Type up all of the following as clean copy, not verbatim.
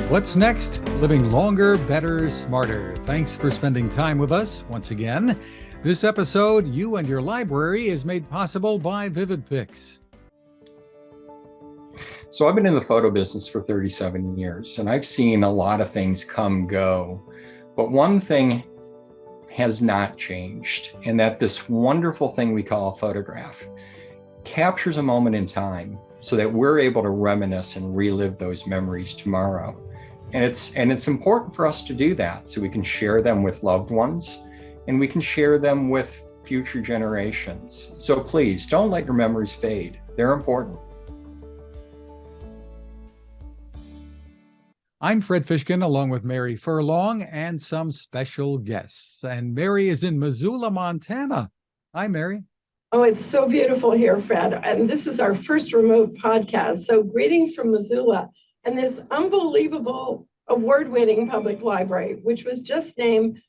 What's next? Living longer, better, smarter. Thanks for spending time with us once again. This episode, You and Your Library, is made possible by Vivid-Pix. So I've been in the photo business for 37 years, and I've seen a lot of things come go. But one thing has not changed, and that this wonderful thing we call a photograph captures a moment in time so that we're able to reminisce and relive those memories tomorrow. And it's important for us to do that so we can share them with loved ones and we can share them with future generations. So please don't let your memories fade. They're important. I'm Fred Fishkin, along with Mary Furlong and some special guests. And Mary is in Missoula, Montana. Hi, Mary. Oh, it's so beautiful here, Fred. And this is our first remote podcast. So greetings from Missoula and this unbelievable award-winning public library, which was just named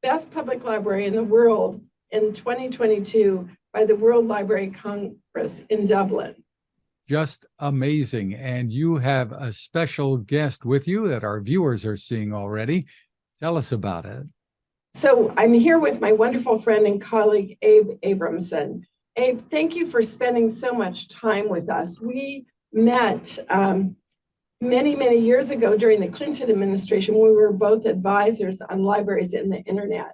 Best Public Library in the World in 2022 by the World Library Congress in Dublin. Just amazing. And you have a special guest with you that our viewers are seeing already. Tell us about it. So I'm here with my wonderful friend and colleague, Abe Abramson. Abe, thank you for spending so much time with us. We met many years ago during the Clinton administration. We were both advisors on libraries and the internet.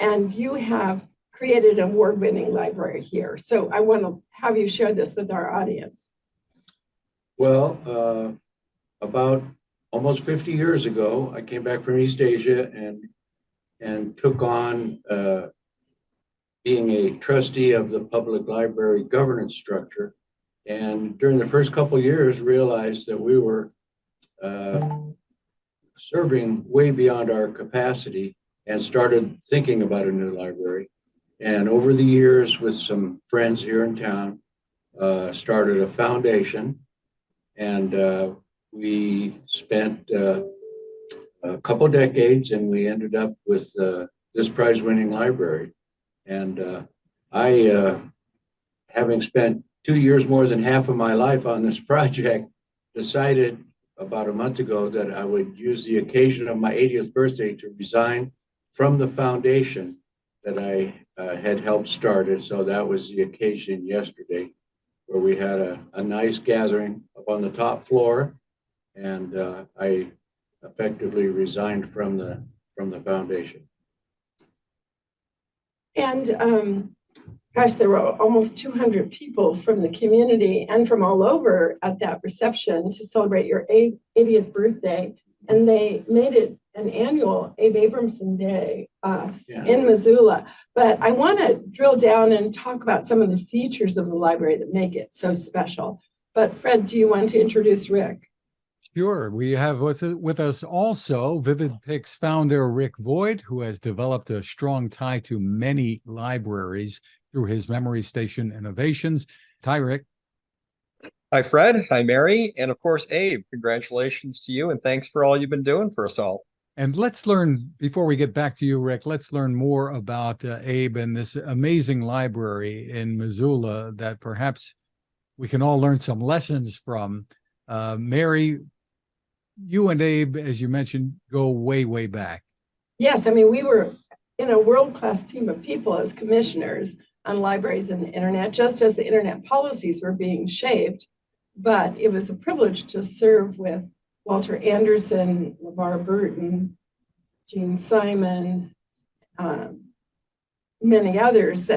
And you have created an award-winning library here. So I want to have you share this with our audience. Well, about almost 50 years ago, I came back from East Asia and took on being a trustee of the public library governance structure. And during the first couple of years, realized that we were serving way beyond our capacity and started thinking about a new library. And over the years, with some friends here in town, started a foundation. And we spent a couple decades and we ended up with this prize-winning library. And I, having spent 2 years more than half of my life on this project, decided about a month ago that I would use the occasion of my 80th birthday to resign from the foundation that I had helped start it. So that was the occasion yesterday, where we had a nice gathering up on the top floor, and I effectively resigned from the foundation. And gosh, there were almost 200 people from the community and from all over at that reception to celebrate your 80th birthday. And they made it an annual Abe Abramson Day in Missoula. But I want to drill down and talk about some of the features of the library that make it so special. But Fred, do you want to introduce Rick? Sure. We have with us also Vivid-Pix founder Rick Voigt, who has developed a strong tie to many libraries through his Memory Station innovations. Hi, Rick. Hi, Fred. Hi, Mary. And of course, Abe, congratulations to you and thanks for all you've been doing for us all. And let's learn, before we get back to you, Rick, let's learn more about Abe and this amazing library in Missoula that perhaps we can all learn some lessons from. Mary, you and Abe, as you mentioned, go way back. Yes, I mean, we were in a world-class team of people as commissioners on libraries and the internet, just as the internet policies were being shaped. But it was a privilege to serve with Walter Anderson, LeVar Burton, Gene Simon, many others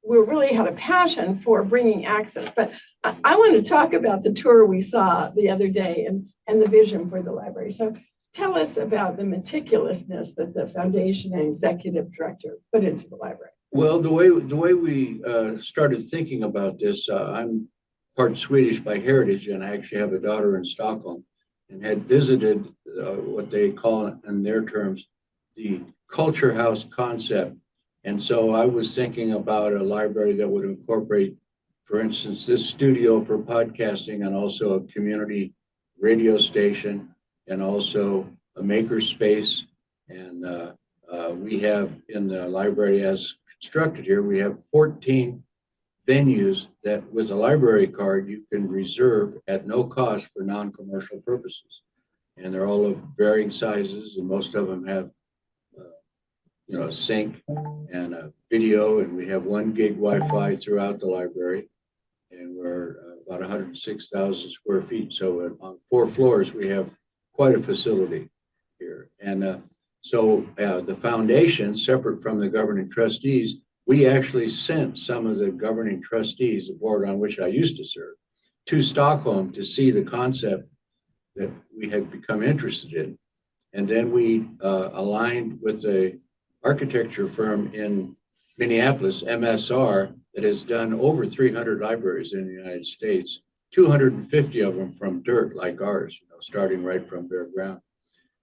we really had a passion for bringing access. But I want to talk about the tour we saw the other day and the vision for the library. So tell us about the meticulousness that the foundation and executive director put into the library. Well, the way we started thinking about this, I'm part Swedish by heritage, and I actually have a daughter in Stockholm, and had visited what they call in their terms the culture house concept. And so I was thinking about a library that would incorporate, for instance, this studio for podcasting and also a community radio station and also a maker space. And we have in the library as constructed here, we have 14 venues that with a library card you can reserve at no cost for non-commercial purposes. and they're all of varying sizes, and most of them have a sync and a video, and we have 1 gig Wi-Fi throughout the library, and we're about 106,000 square feet. So on 4 floors, we have quite a facility here. And so the foundation, separate from the governing trustees, we actually sent some of the governing trustees, the board on which I used to serve, to Stockholm to see the concept that we had become interested in. And then we aligned with a architecture firm in Minneapolis, MSR, that has done over 300 libraries in the United States, 250 of them from dirt like ours, starting right from bare ground.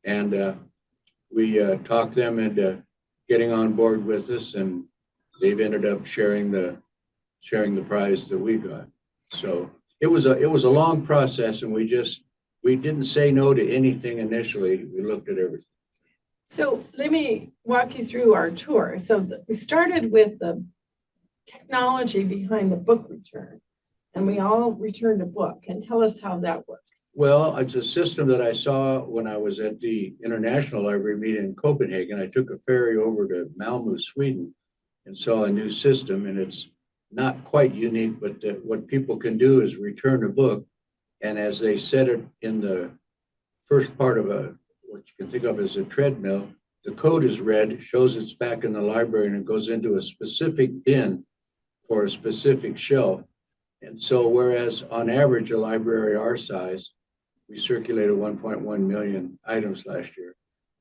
And we talked them into getting on board with us, and they've ended up sharing the prize that we got. So it was a long process, and we didn't say no to anything initially. We looked at everything. So let me walk you through our tour. So we started with the technology behind the book return, and we all returned a book. And tell us how that works. Well, it's a system that I saw when I was at the International Library meeting in Copenhagen. I took a ferry over to Malmö, Sweden, and saw a new system, and it's not quite unique, but what people can do is return a book, and as they set it in the first part of what you can think of as a treadmill, the code is read, shows it's back in the library, and it goes into a specific bin for a specific shelf. And so whereas on average, a library our size, we circulated 1.1 million items last year,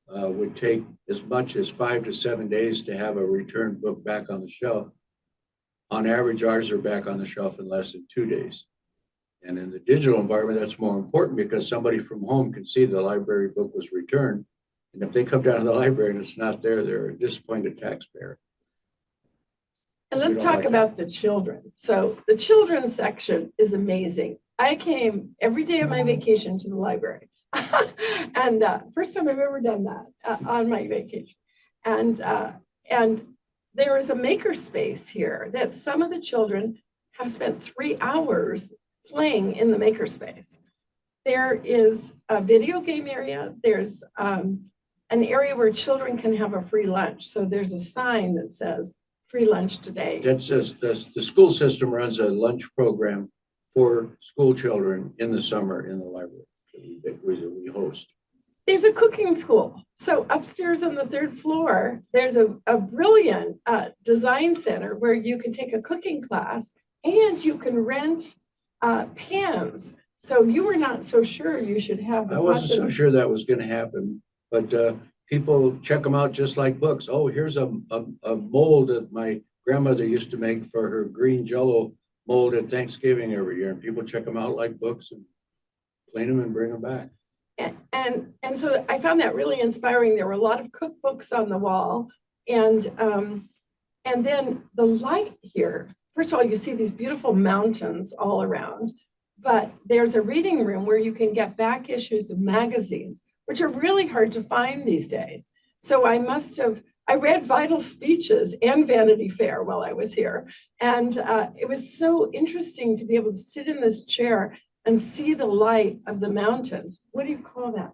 would take as much as 5 to 7 days to have a returned book back on the shelf. On average, ours are back on the shelf in less than 2 days. And in the digital environment, that's more important because somebody from home can see the library book was returned. And if they come down to the library and it's not there, they're a disappointed taxpayer. And let's talk about the children. So the children's section is amazing. I came every day of my vacation to the library. And first time I've ever done that on my vacation. And there is a maker space here that some of the children have spent 3 hours playing in the maker space. There is a video game area. There's an area where children can have a free lunch. So there's a sign that says free lunch today. That says the school system runs a lunch program for school children in the summer in the library that we host. There's a cooking school. So upstairs on the 3rd floor, there's a brilliant design center where you can take a cooking class and you can rent pans. So you were not so sure you should have. I wasn't so sure that was going to happen, but people check them out just like books. Oh, here's a mold that my grandmother used to make for her green Jell-O mold at Thanksgiving every year, and people check them out like books and clean them and bring them back. And so I found that really inspiring. There were a lot of cookbooks on the wall, and then the light here. First of all, you see these beautiful mountains all around, but there's a reading room where you can get back issues of magazines, which are really hard to find these days. So I read Vital Speeches and Vanity Fair while I was here. And it was so interesting to be able to sit in this chair and see the light of the mountains. What do you call that?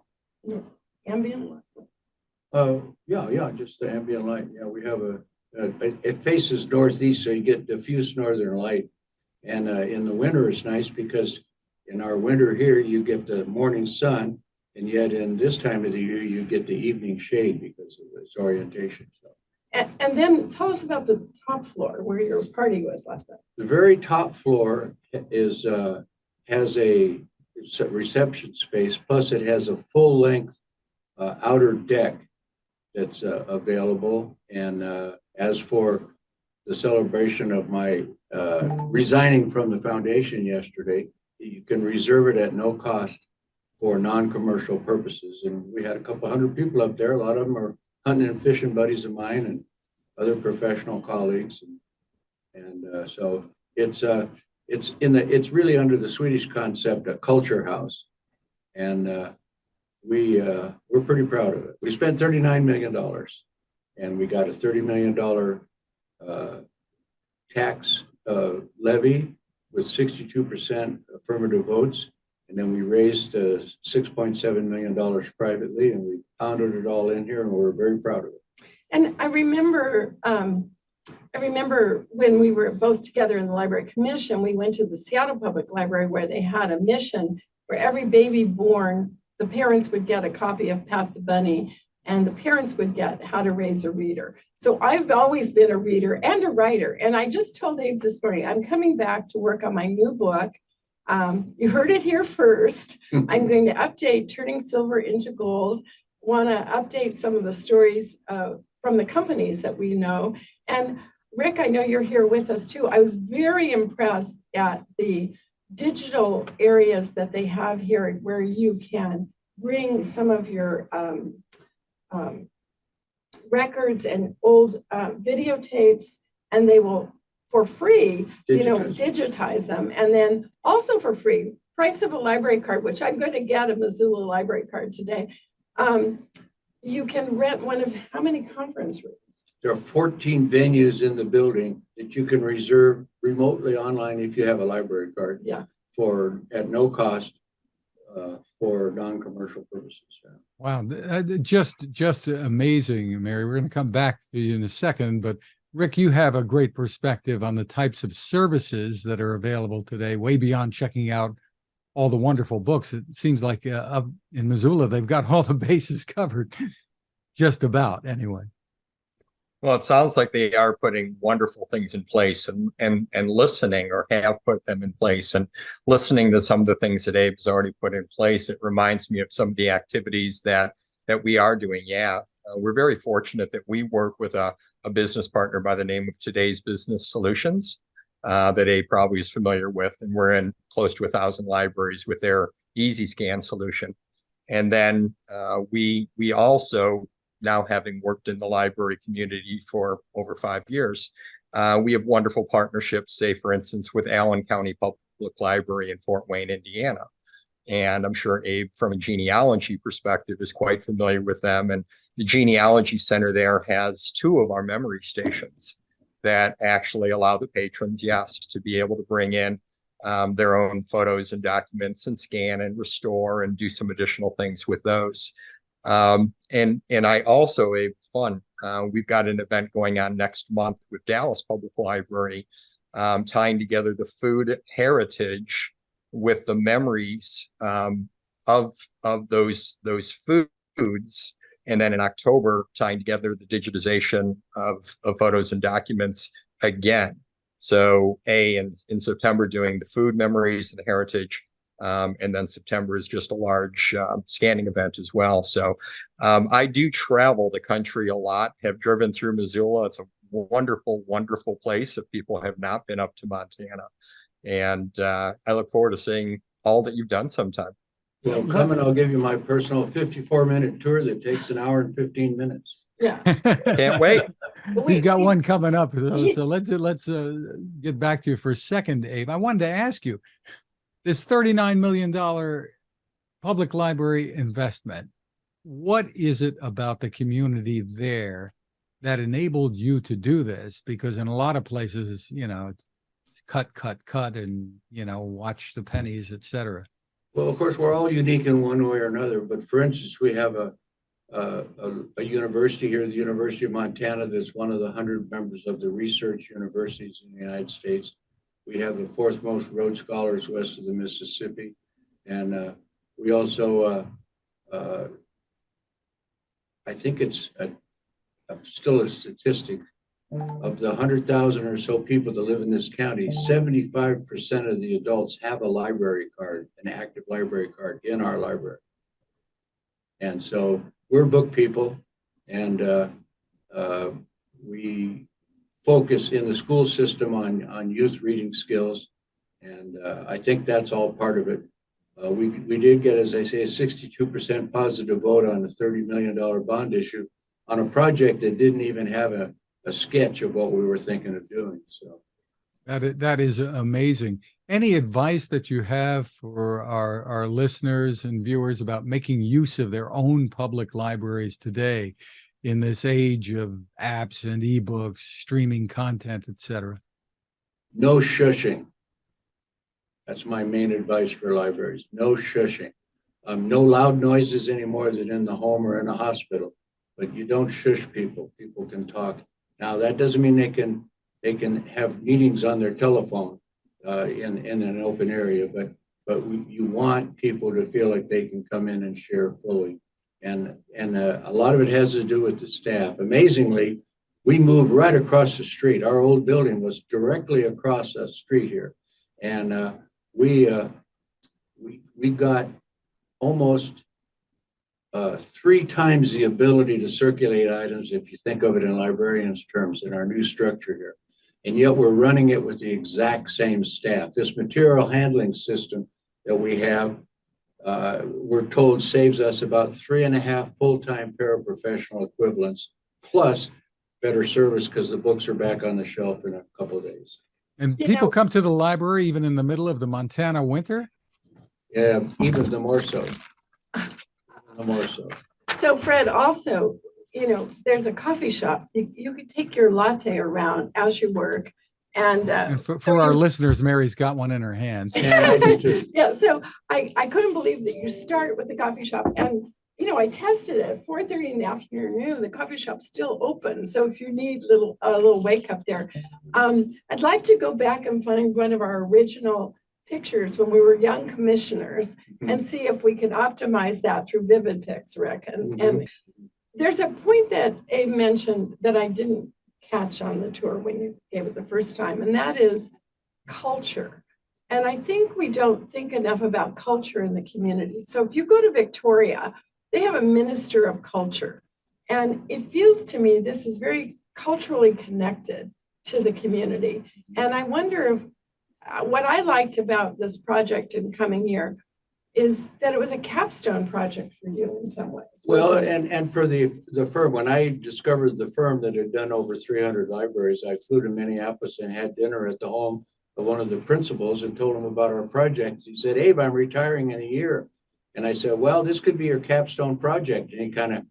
Ambient light? Yeah, just the ambient light. Yeah, we have it faces northeast, so you get diffuse northern light. And in the winter, it's nice because in our winter here, you get the morning sun, and yet in this time of the year, you get the evening shade because of its orientation. So. And then tell us about the top floor where your party was last night. The very top floor has a reception space, plus it has a full-length outer deck that's available. And as for the celebration of my resigning from the foundation yesterday, you can reserve it at no cost for non-commercial purposes. And we had a couple hundred people up there. A lot of them are hunting and fishing buddies of mine and other professional colleagues. And so it's really under the Swedish concept, a culture house. And we're pretty proud of it. We spent $39 million and we got a $30 million tax levy with 62% affirmative votes. And then we raised $6.7 million privately, and we pounded it all in here, and we're very proud of it. And I remember when we were both together in the Library Commission, we went to the Seattle Public Library where they had a mission where every baby born, the parents would get a copy of Pat the Bunny, and the parents would get How to Raise a Reader. So I've always been a reader and a writer. And I just told Abe this morning, I'm coming back to work on my new book. You heard it here first. I'm going to update Turning Silver into Gold, want to update some of the stories from the companies that we know. And Rick, I know you're here with us too. I was very impressed at the digital areas that they have here where you can bring some of your records and old videotapes, and they will, for free, digitize them. And then also for free, price of a library card, which I'm going to get a Missoula library card today. You can rent one of how many conference rooms? There are 14 venues in the building that you can reserve remotely online if you have a library card. Yeah. At no cost for non-commercial purposes. Yeah. Wow, just amazing, Mary. We're going to come back to you in a second, but Rick, you have a great perspective on the types of services that are available today, way beyond checking out all the wonderful books. It seems like up in Missoula, they've got all the bases covered, just about anyway. Well, it sounds like they are putting wonderful things in place and listening, or have put them in place, and listening to some of the things that Abe's already put in place. It reminds me of some of the activities that we are doing. Yeah, we're very fortunate that we work with a business partner by the name of Today's Business Solutions that Abe probably is familiar with, and we're in close to 1,000 libraries with their Easy Scan solution. And then we also, now having worked in the library community for over 5 years, we have wonderful partnerships, say, for instance, with Allen County Public Library in Fort Wayne, Indiana. And I'm sure Abe, from a genealogy perspective, is quite familiar with them. And the genealogy center there has 2 of our memory stations that actually allow the patrons, yes, to be able to bring in their own photos and documents and scan and restore and do some additional things with those. And I also, it's fun. We've got an event going on next month with Dallas Public Library, tying together the food heritage with the memories of those foods. And then in October, tying together the digitization of photos and documents again. So in September, doing the food memories and the heritage. And then September is just a large scanning event as well. So I do travel the country a lot, have driven through Missoula. It's a wonderful, wonderful place if people have not been up to Montana. And I look forward to seeing all that you've done sometime. Well, come and I'll give you my personal 54-minute tour that takes 1 hour and 15 minutes. Yeah. Can't wait. He's got one coming up. So let's get back to you for a second, Abe. I wanted to ask you, this $39 million public library investment, what is it about the community there that enabled you to do this? Because in a lot of places, it's cut, and, watch the pennies, et cetera. Well, of course, we're all unique in one way or another. But for instance, we have a university here, the University of Montana, that's one of the 100 members of the research universities in the United States. We have the 4th most Rhodes Scholars west of the Mississippi. And we also, I think it's still a statistic, of the 100,000 or so people that live in this county, 75% of the adults have a library card, an active library card in our library. And so we're book people, and we focus in the school system on youth reading skills. And I think that's all part of it. We did get, as I say, a 62% positive vote on a $30 million bond issue on a project that didn't even have a sketch of what we were thinking of doing. So that is amazing. Any advice that you have for our listeners and viewers about making use of their own public libraries today in this age of apps and ebooks, streaming content, et cetera? No shushing. That's my main advice for libraries. No shushing. No loud noises anymore than in the home or in a hospital, but you don't shush people. People can talk. Now, that doesn't mean they can have meetings on their telephone in an open area, but you want people to feel like they can come in and share fully. And a lot of it has to do with the staff. Amazingly, we moved right across the street. Our old building was directly across the street here. And we got almost 3 times the ability to circulate items, if you think of it in librarians' terms, in our new structure here. And yet we're running it with the exact same staff. This material handling system that we have, we're told saves us about 3.5 full-time paraprofessional equivalents, plus better service because the books are back on the shelf in a couple of days. And You people know- come to the library even in the middle of the Montana winter? Yeah, even the more so. The more so. So Fred, also, there's a coffee shop. You could take your latte around as you work. And And so for our you- listeners, Mary's got one in her hands. And I do too. Yeah, so I couldn't believe that you start with the coffee shop. And, I tested it at 4:30 in the afternoon. The coffee shop's still open. So if you need a little wake up there, I'd like to go back and find one of our original pictures when we were young commissioners and see if we can optimize that through Vivid-Pix, Rick. And there's a point that Abe mentioned that I didn't catch on the tour when you gave it the first time, and that is culture. And I think we don't think enough about culture in the community. So if you go to Victoria, they have a minister of culture. And it feels to me this is very culturally connected to the community. And I wonder if what I liked about this project in coming here is that it was a capstone project for you in some ways. Well, wasn't it? and for the firm, when I discovered the firm that had done over 300 libraries, I flew to Minneapolis and had dinner at the home of one of the principals and told him about our project. He said, Abe, I'm retiring in a year. And I said, well, this could be your capstone project. And he kind of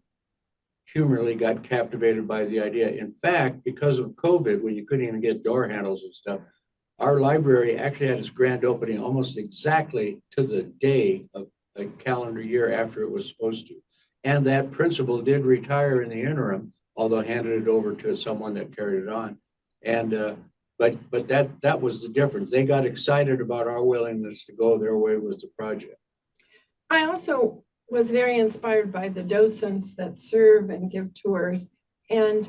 humorously got captivated by the idea. In fact, because of COVID, when you couldn't even get door handles and stuff, our library actually had its grand opening almost exactly to the day of a calendar year after it was supposed to. And that principal did retire in the interim, although handed it over to someone that carried it on. And but that was the difference. They got excited about our willingness to go their way with the project. I also was very inspired by the docents that serve and give tours. And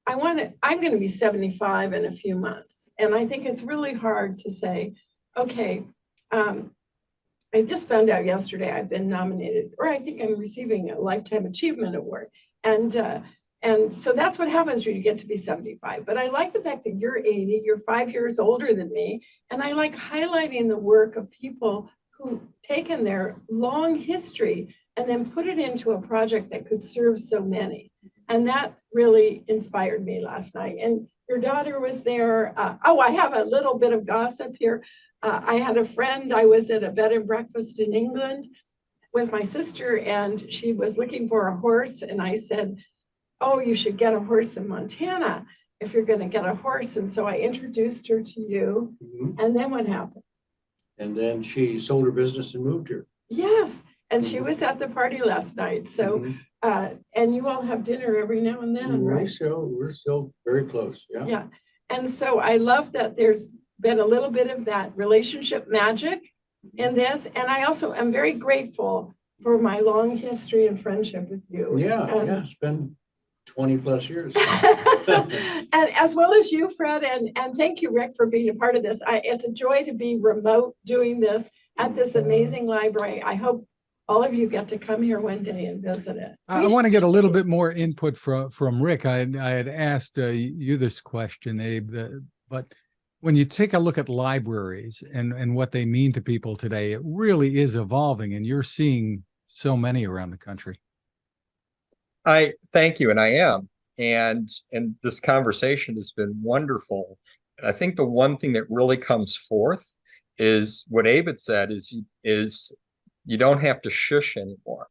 I'm going to be 75 in a few months. And I think it's really hard to say, okay, I just found out yesterday I've been nominated, or I think I'm receiving a Lifetime Achievement Award. And so that's what happens when you get to be 75. But I like the fact that you're 80, you're 5 years older than me. And I like highlighting the work of people who've taken their long history and then put it into a project that could serve so many. And that really inspired me last night. And your daughter was there. I have a little bit of gossip here. I had a friend, I was at a bed and breakfast in England with my sister, and she was looking for a horse. And I said, oh, you should get a horse in Montana if you're going to get a horse. And so I introduced her to you. And then what happened? And then she sold her business and moved here. Yes. And she was at the party last night. So, and you all have dinner every now and then, right? We're still very close. Yeah. Yeah. And so I love that there's been a little bit of that relationship magic in this. And I also am very grateful for my long history and friendship with you. Yeah. It's been 20 plus years. And as well as you, Fred, and thank you, Rick, for being a part of this. It's a joy to be remote doing this at this amazing library. I hope all of you get to come here one day and visit it. I want to get a little bit more input from Rick. I had asked you this question, Abe, but when you take a look at libraries and what they mean to people today, it really is evolving, and you're seeing so many around the country. I thank you, and I am. And this conversation has been wonderful. And I think the one thing that really comes forth is what Abe had said is you don't have to shush anymore.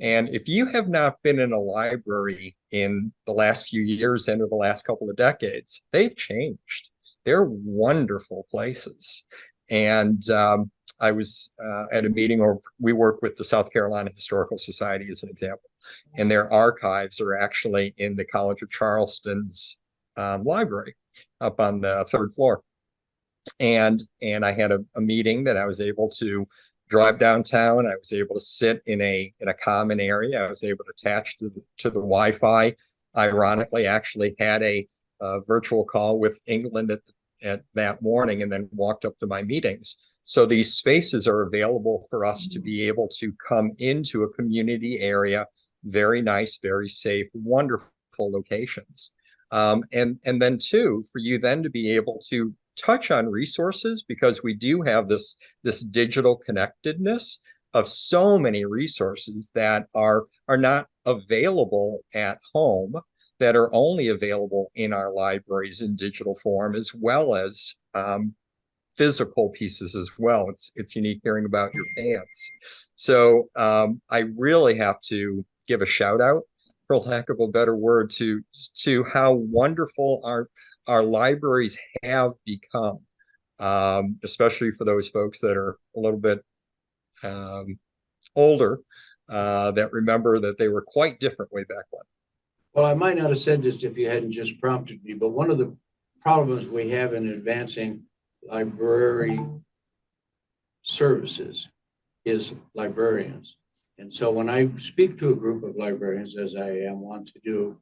And if you have not been in a library in the last few years and or the last couple of decades, they've changed. They're wonderful places. And I was at a meeting, or we work with the South Carolina Historical Society as an example, and their archives are actually in the College of Charleston's library up on the third floor. And I had a meeting that I was able to drive downtown. I was able to sit in a common area. I was able to attach to the Wi-Fi. Ironically, actually had a virtual call with England at that morning, and then walked up to my meetings. So these spaces are available for us to be able to come into a community area, very nice, very safe, wonderful locations. And then too, for you then to be able to touch on resources, because we do have this digital connectedness of so many resources that are not available at home, that are only available in our libraries in digital form, as well as physical pieces as well. It's unique hearing about your pants. So I really have to give a shout out, for lack of a better word, to how wonderful our libraries have become, especially for those folks that are a little bit older, that remember that they were quite different way back when. Well, I might not have said this if you hadn't just prompted me, but one of the problems we have in advancing library services is librarians. And so when I speak to a group of librarians, as I am wont to do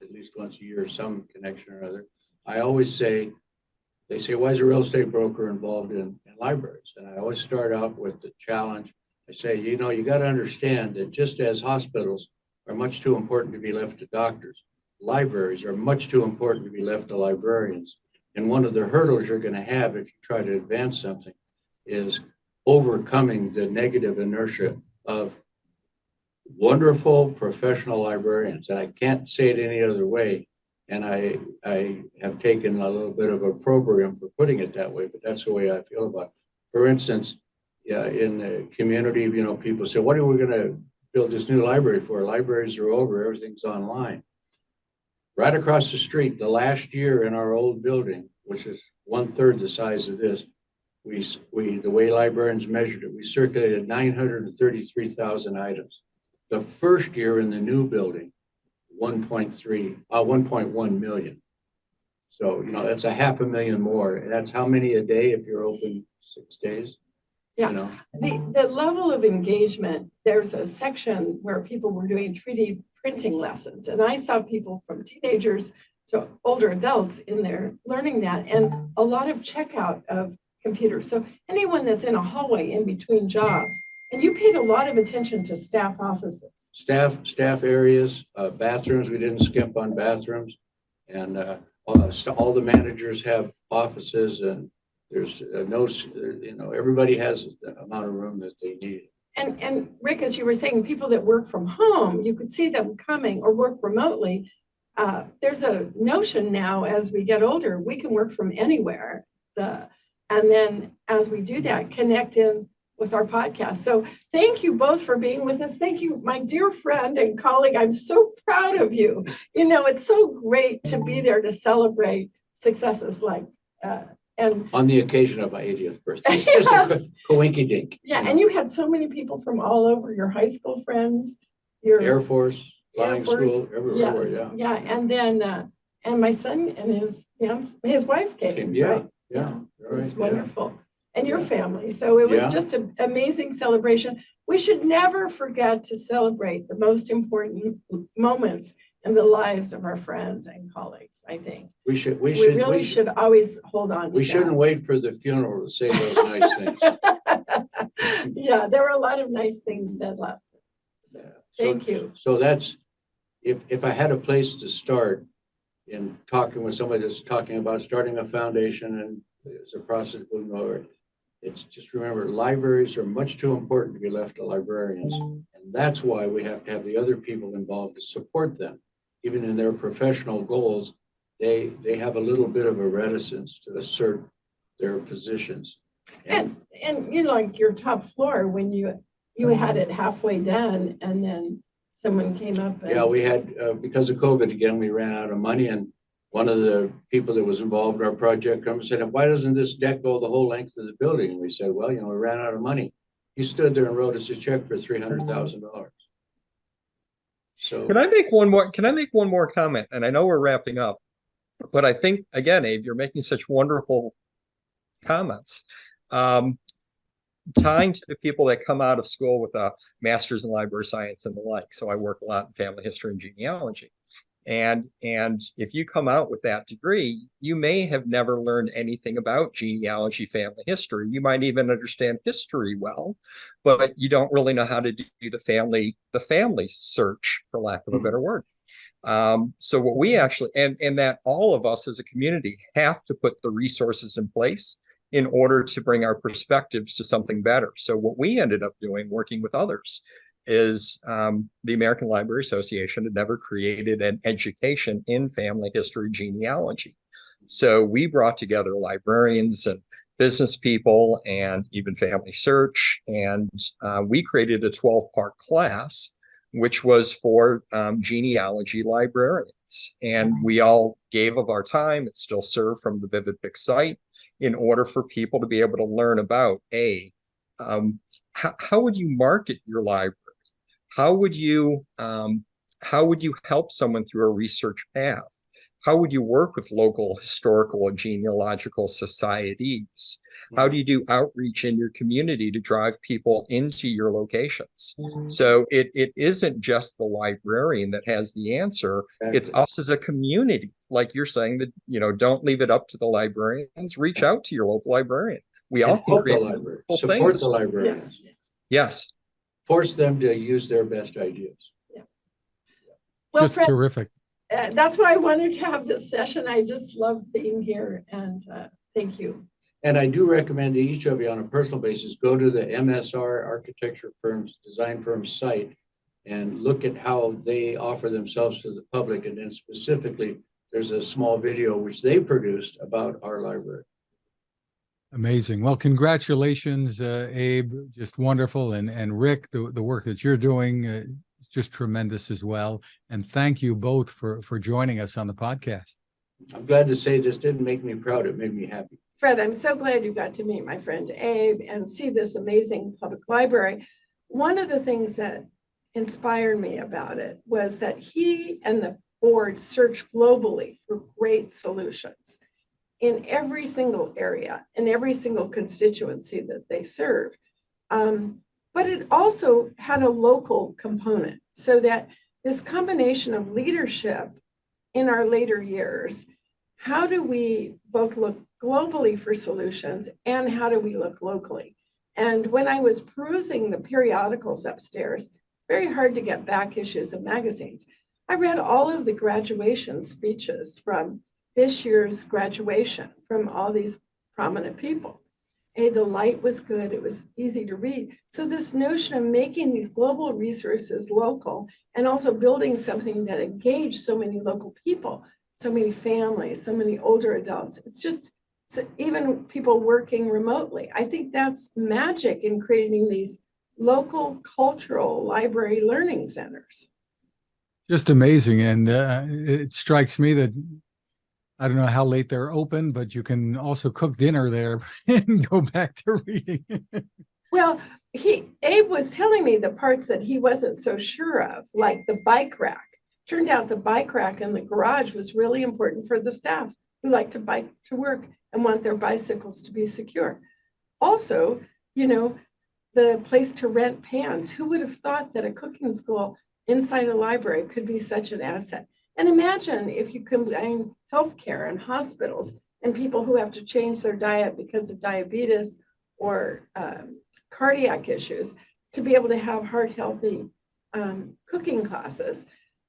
at least once a year, some connection or other, I always say, they say, why is a real estate broker involved in libraries? And I always start out with the challenge. I say, you know, you got to understand that just as hospitals are much too important to be left to doctors, libraries are much too important to be left to librarians. And one of the hurdles you're going to have if you try to advance something is overcoming the negative inertia of wonderful professional librarians. And I can't say it any other way. And I have taken a little bit of a program for putting it that way, but that's the way I feel about it. For instance, yeah, in the community, you know, people say, what are we going to build this new library for? Libraries are over, everything's online. Right across the street, the last year in our old building, which is 1/3 the size of this, we the way librarians measured it, we circulated 933,000 items. The first year in the new building, 1.1 million. So, you know, that's 500,000 more. And that's how many a day if you're open 6 days? Yeah, You know? the level of engagement, there's a section where people were doing 3D printing lessons. And I saw people from teenagers to older adults in there learning that, and a lot of checkout of computers. So anyone that's in a hallway in between jobs, and you paid a lot of attention to staff offices. Staff areas, bathrooms, we didn't skimp on bathrooms. And all the managers have offices, and there's no, you know, everybody has the amount of room that they need. And Rick, as you were saying, people that work from home, you could see them coming or work remotely. There's a notion now as we get older, we can work from anywhere. And then as we do that, connect in with our podcast. So thank you both for being with us. Thank you, my dear friend and colleague. I'm so proud of you. You know, it's so great to be there to celebrate successes like, and On the occasion of my 80th birthday. Yes. Just a coinky dink. Yeah, and you had so many people from all over, your high school friends, your Air Force, flying Air Force, school, everywhere, yes, yeah. and then and my son and his wife came. Yeah, right? yeah. It was Right, wonderful. And your Yeah. family. So it was Yeah. just an amazing celebration. We should never forget to celebrate the most important moments in the lives of our friends and colleagues, I think. We We should always hold on to We shouldn't wait for the funeral to say those nice things. Yeah, there were a lot of nice things said last night. So Yeah. thank you. So that's, if I had a place to start in talking with somebody that's talking about starting a foundation and it's a process going over, it's just remember, libraries are much too important to be left to librarians. And that's why we have to have the other people involved to support them. Even in their professional goals, they have a little bit of a reticence to assert their positions. And you know, like your top floor, when you had it halfway done and then someone came up and Yeah, we had, because of COVID again, we ran out of money, and one of the people that was involved in our project come and said, why doesn't this deck go the whole length of the building? And we said, well, we ran out of money. He stood there and wrote us a check for $300,000. So Can I make one more comment? And I know we're wrapping up, but I think, again, Abe, you're making such wonderful comments. Tying to the people that come out of school with a master's in library science and the like. So I work a lot in family history and genealogy. And if you come out with that degree, you may have never learned anything about genealogy, family history. You might even understand history well, but you don't really know how to do the family search, for lack of a better word. So what we actually, and that all of us as a community have to put the resources in place in order to bring our perspectives to something better. So what we ended up doing, working with others, is the American Library Association had never created an education in family history genealogy. So we brought together librarians and business people and even family search, and we created a 12-part class, which was for genealogy librarians. And we all gave of our time. It's still served from the Vivid-Pix site, in order for people to be able to learn about how would you market your library? How would you help someone through a research path? How would you work with local historical and genealogical societies? How do you do outreach in your community to drive people into your locations? So it isn't just the librarian that has the answer. It's us as a community. Like you're saying, that don't leave it up to the librarians. Reach out to your local librarian. We all can help the create library, support support the librarians. Yes. Force them to use their best ideas. Well, Just Fred, terrific. That's why I wanted to have this session. I just love being here, and thank you. And I do recommend to each of you on a personal basis, go to the MSR architecture firms, design firms site, and look at how they offer themselves to the public. And then specifically, there's a small video which they produced about our library. Amazing. Well, congratulations, Abe. Just wonderful. And Rick, the work that you're doing is just tremendous as well. And thank you both for joining us on the podcast. I'm glad to say this didn't make me proud. It made me happy. Fred, I'm so glad you got to meet my friend Abe and see this amazing public library. One of the things that inspired me about it was that he and the board searched globally for great solutions in every single area, in every single constituency that they serve. But it also had a local component, so that this combination of leadership in our later years, how do we both look globally for solutions and how do we look locally? And when I was perusing the periodicals upstairs, very hard to get back issues of magazines. I read all of the graduation speeches from this year's graduation from all these prominent people. The light was good, it was easy to read. So this notion of making these global resources local and also building something that engaged so many local people, so many families, so many older adults, it's just, so even people working remotely. I think that's magic in creating these local cultural library learning centers. Just amazing. And it strikes me that I don't know how late they're open, but you can also cook dinner there and go back to reading. Well, Abe was telling me the parts that he wasn't so sure of, like the bike rack. Turned out the bike rack in the garage was really important for the staff who like to bike to work and want their bicycles to be secure. Also, the place to rent pans. Who would have thought that a cooking school inside a library could be such an asset? And imagine if you combine healthcare and hospitals and people who have to change their diet because of diabetes or cardiac issues to be able to have heart healthy cooking classes.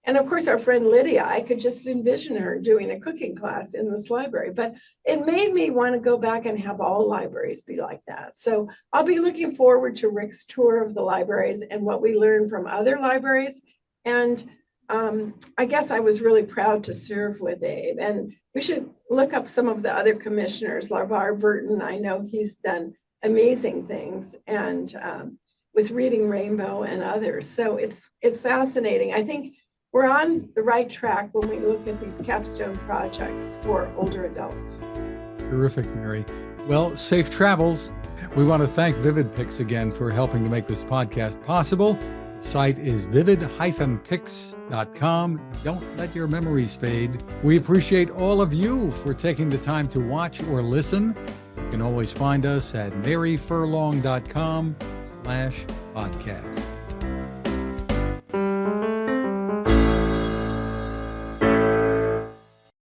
And of course, our friend Lydia, I could just envision her doing a cooking class in this library, but it made me want to go back and have all libraries be like that. So I'll be looking forward to Rick's tour of the libraries and what we learn from other libraries. And I guess I was really proud to serve with Abe, and we should look up some of the other commissioners. LaVar Burton, I know he's done amazing things, and with Reading Rainbow and others. So it's fascinating. I think we're on the right track when we look at these capstone projects for older adults. Terrific, Mary. Well, safe travels. We want to thank Vivid-Pix again for helping to make this podcast possible. The site is vivid-pix.com. Don't let your memories fade. We appreciate all of you for taking the time to watch or listen. You can always find us at maryfurlong.com/podcast.